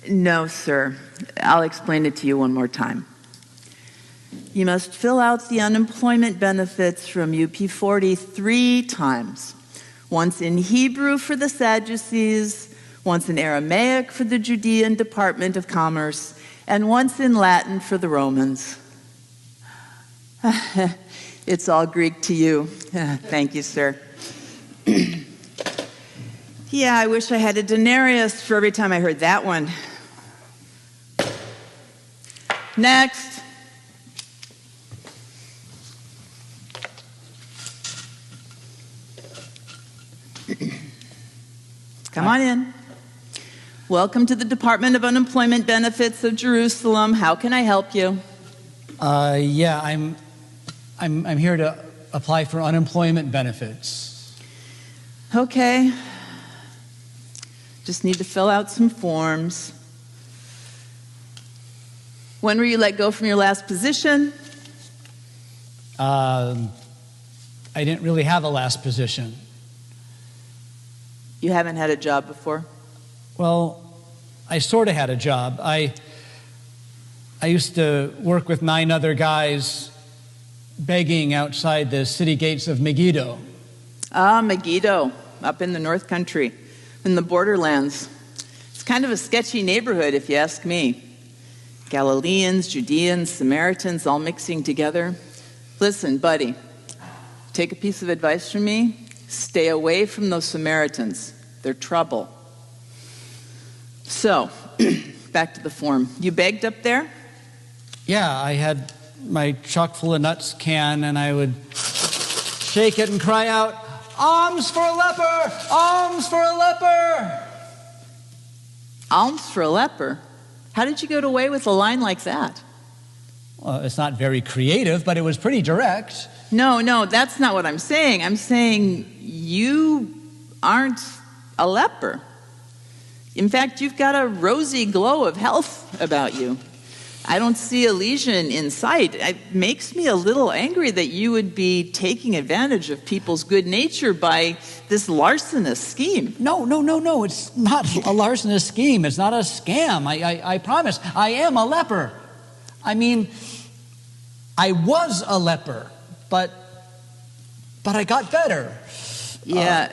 No, sir. I'll explain it to you one more time. You must fill out the unemployment benefits from UP40 3 times. Once in Hebrew for the Sadducees, once in Aramaic for the Judean Department of Commerce, and once in Latin for the Romans. It's all Greek to you. Thank you, sir. Yeah, I wish I had a denarius for every time I heard that one. Next. Come on in. Welcome to the Department of Unemployment Benefits of Jerusalem. How can I help you? Yeah, I'm here to apply for unemployment benefits. Okay. Just need to fill out some forms. When were you let go from your last position? I didn't really have a last position. You haven't had a job before? Well, I sort of had a job. I used to work with 9 other guys begging outside the city gates of Megiddo. Ah, Megiddo, up in the North Country, in the borderlands. It's kind of a sketchy neighborhood, if you ask me. Galileans, Judeans, Samaritans, all mixing together. Listen, buddy, take a piece of advice from me. Stay away from those Samaritans. They're trouble. So, back to the form. You begged up there? Yeah, I had my chock full of nuts can, and I would shake it and cry out, "Alms for a leper! Alms for a leper!" Alms for a leper? How did you get away with a line like that? Well, it's not very creative, but it was pretty direct. No, that's not what I'm saying. I'm saying you aren't a leper. In fact, you've got a rosy glow of health about you. I don't see a lesion in sight. It makes me a little angry that you would be taking advantage of people's good nature by this larcenous scheme. No. It's not a larcenous scheme. It's not a scam. I promise. I am a leper. I mean, I was a leper, but I got better. Yeah,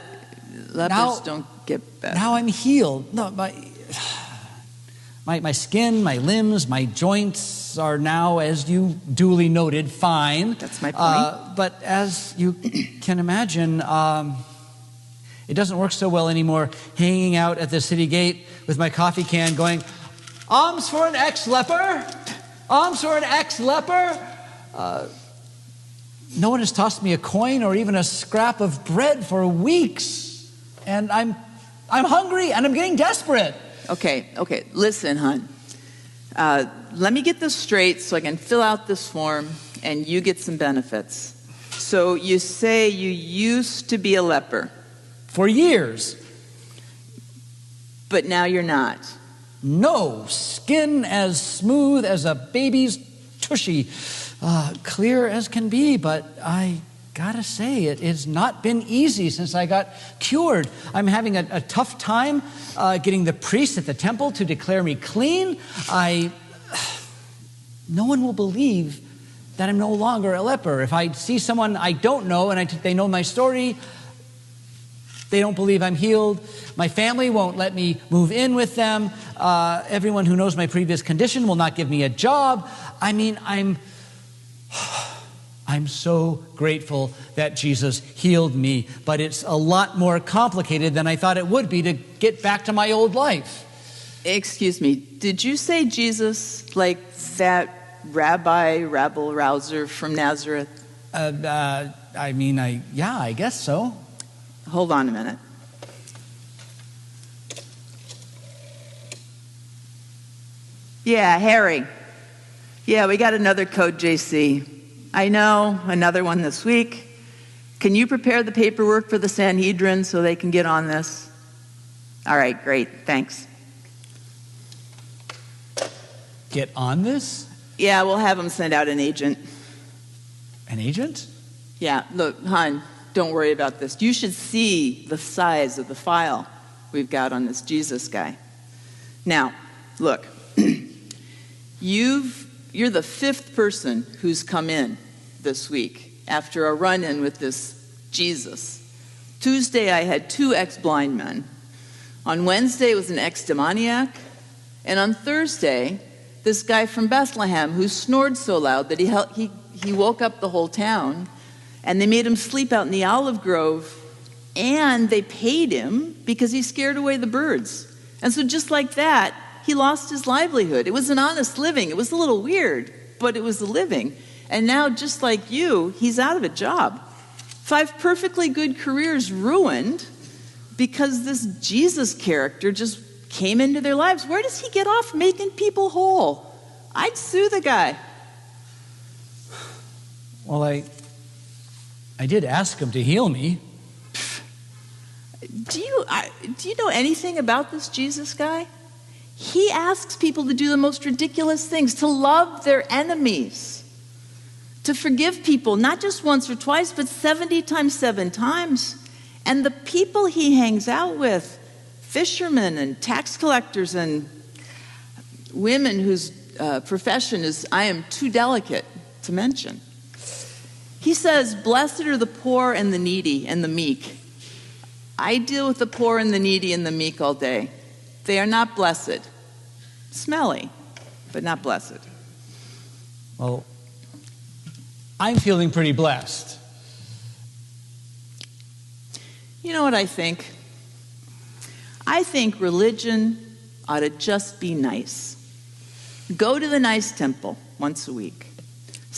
lepers don't get better. Now I'm healed. No, my skin, my limbs, my joints are now, as you duly noted, fine. That's my point. But as you can imagine, it doesn't work so well anymore hanging out at the city gate with my coffee can going, "Alms for an ex-leper! Alms for an ex-leper!" No one has tossed me a coin or even a scrap of bread for weeks. And I'm hungry and I'm getting desperate. Okay. Listen, hon. Let me get this straight so I can fill out this form and you get some benefits. So you say you used to be a leper. For years. But now you're not. No. Skin as smooth as a baby's tushy. Clear as can be, but I gotta say, it has not been easy since I got cured. I'm having a tough time getting the priest at the temple to declare me clean. No one will believe that I'm no longer a leper. If I see someone I don't know and they know my story, they don't believe I'm healed. My family won't let me move in with them. Everyone who knows my previous condition will not give me a job. I mean, I'm so grateful that Jesus healed me, but it's a lot more complicated than I thought it would be to get back to my old life. Excuse me, did you say Jesus, like that rabble-rouser from Nazareth? I guess so. Hold on a minute. Yeah, Harry. Yeah, we got another code JC. I know, another one this week. Can you prepare the paperwork for the Sanhedrin so they can get on this? All right, great, thanks. Get on this? Yeah, we'll have them send out an agent. An agent? Yeah, look, hon, don't worry about this. You should see the size of the file we've got on this Jesus guy. Now, look, you're the fifth person who's come in this week after a run-in with this Jesus. Tuesday, I had 2 ex-blind men. On Wednesday, it was an ex-demoniac. And on Thursday, this guy from Bethlehem who snored so loud that he woke up the whole town. And they made him sleep out in the olive grove. And they paid him because he scared away the birds. And so just like that, he lost his livelihood. It was an honest living. It was a little weird, but it was a living. And now, just like you, he's out of a job. 5 perfectly good careers ruined because this Jesus character just came into their lives. Where does he get off making people whole? I'd sue the guy. Well, I did ask him to heal me. Do you know anything about this Jesus guy? He asks people to do the most ridiculous things, to love their enemies, to forgive people, not just once or twice, but 70 times 7 times. And the people he hangs out with, fishermen and tax collectors and women whose profession is, I am too delicate to mention. He says, blessed are the poor and the needy and the meek. I deal with the poor and the needy and the meek all day. They are not blessed. Smelly, but not blessed. Well, I'm feeling pretty blessed. You know what I think? I think religion ought to just be nice. Go to the nice temple once a week.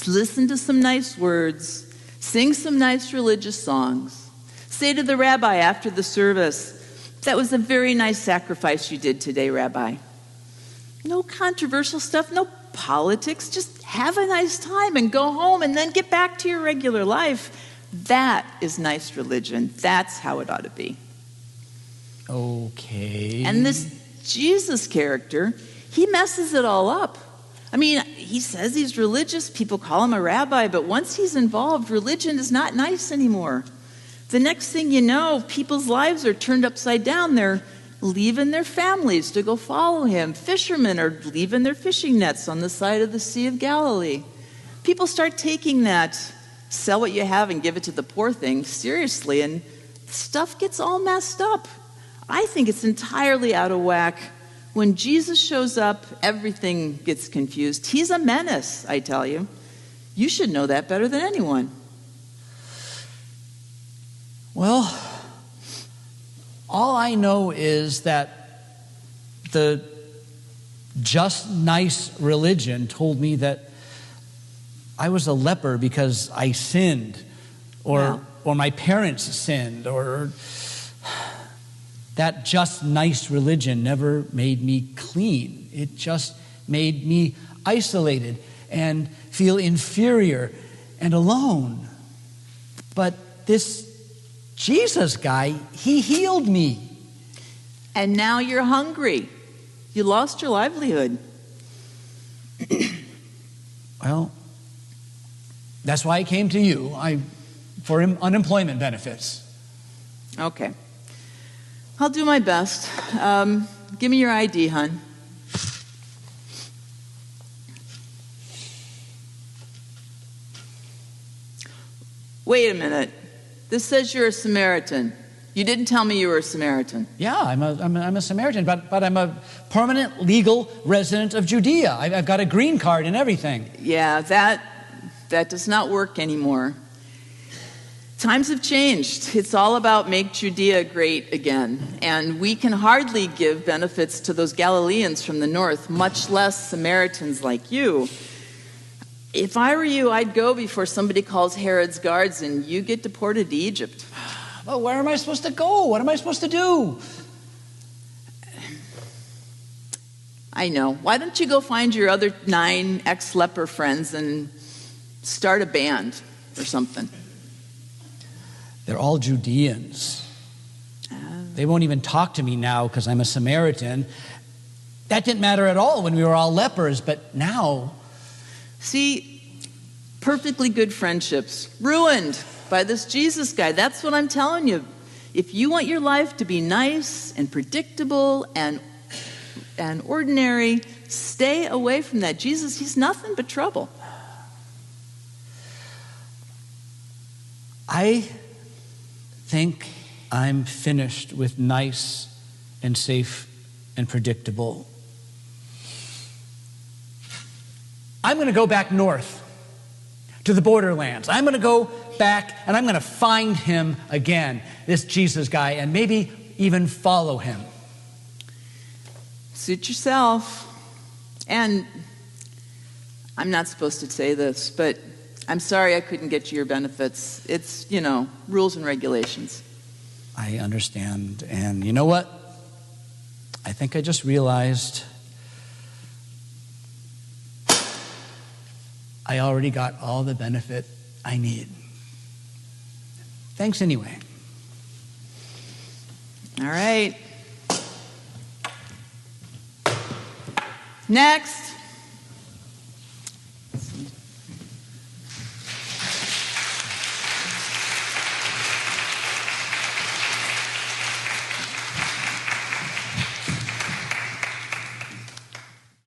Listen to some nice words. Sing some nice religious songs. Say to the rabbi after the service, that was a very nice sacrifice you did today, Rabbi. No controversial stuff, no politics. Just have a nice time and go home and then get back to your regular life. That is nice religion. That's how it ought to be. Okay. And this Jesus character, he messes it all up. I mean, he says he's religious. People call him a rabbi. But once he's involved, religion is not nice anymore. The next thing you know, people's lives are turned upside down. They're leaving their families to go follow him. Fishermen are leaving their fishing nets on the side of the Sea of Galilee. People start taking that sell what you have and give it to the poor thing seriously, and stuff gets all messed up. I think it's entirely out of whack. When Jesus shows up, everything gets confused. He's a menace, I tell you. You should know that better than anyone. Well, all I know is that the just nice religion told me that I was a leper because I sinned, or my parents sinned, or that just nice religion never made me clean. It just made me isolated and feel inferior and alone. But this Jesus guy, he healed me. And now you're hungry. You lost your livelihood. Well, that's why I came to you, for unemployment benefits. Okay. I'll do my best. Give me your ID, hon. Wait a minute. This says you're a Samaritan. You didn't tell me you were a Samaritan. Yeah, I'm a Samaritan, but I'm a permanent legal resident of Judea. I've got a green card and everything. Yeah, that does not work anymore. Times have changed. It's all about make Judea great again. And we can hardly give benefits to those Galileans from the north, much less Samaritans like you. If I were you, I'd go before somebody calls Herod's guards and you get deported to Egypt. Well, where am I supposed to go? What am I supposed to do? I know. Why don't you go find your other 9 ex-leper friends and start a band or something? They're all Judeans. They won't even talk to me now because I'm a Samaritan. That didn't matter at all when we were all lepers, but now... See, perfectly good friendships ruined by this Jesus guy. That's what I'm telling you. If you want your life to be nice and predictable and and ordinary. Stay away from that. Jesus, he's nothing but trouble. I think I'm finished with nice and safe and predictable. I'm going to go back north to the borderlands. I'm going to go back and I'm going to find him again, this Jesus guy, and maybe even follow him. Suit yourself. And I'm not supposed to say this, but I'm sorry I couldn't get you your benefits. It's, rules and regulations. I understand. And you know what? I think I just realized I already got all the benefit I need. Thanks anyway. All right. Next.